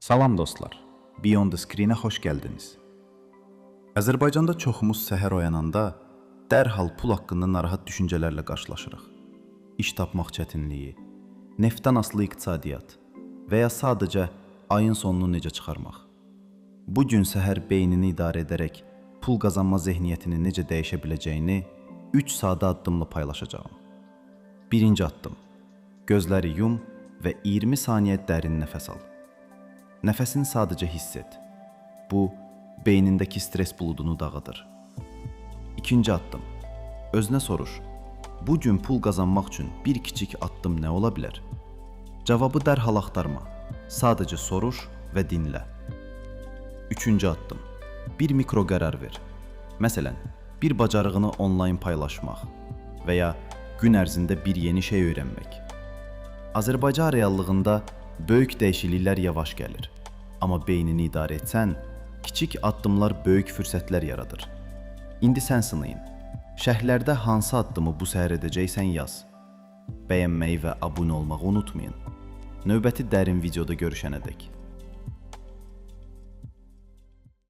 Salam dostlar, Beyond the Screen-ə xoş gəldiniz. Azərbaycanda çoxumuz səhər oyananda dərhal pul haqqında narahat düşüncələrlə qarşılaşırıq. İş tapmaq çətinliyi, neftdən asılı iqtisadiyyat və ya sadəcə ayın sonunu necə çıxarmaq. Bu gün səhər beynini idarə edərək pul qazanma zehniyyətini necə dəyişə biləcəyini 3 sadə addımla paylaşacağam. Birinci addım: gözləri yum və 20 saniyə dərin nəfəs al. Nəfəsini sadəcə hiss et. Bu, beynindəki stres buludunu dağıdır. İkinci addım: özünə soruş. Bu gün pul qazanmaq üçün bir kiçik addım nə ola bilər? Cavabı dərhal axtarma. Sadəcə soruş və dinlə. Üçüncü addım: bir mikro qərar ver. Məsələn, bir bacarığını onlayn paylaşmaq və ya gün ərzində bir yeni şey öyrənmək. Azərbaycan reallığında böyük dəyişikliklər yavaş gəlir. Amma beynini idarə etsən, kiçik addımlar böyük fürsətlər yaradır. İndi sən sınayın. Şərhlərdə hansı addımı bu səhər edəcəksən yaz. Bəyənməyi və abunə olmağı unutmayın. Növbəti dərin videoda görüşənədək.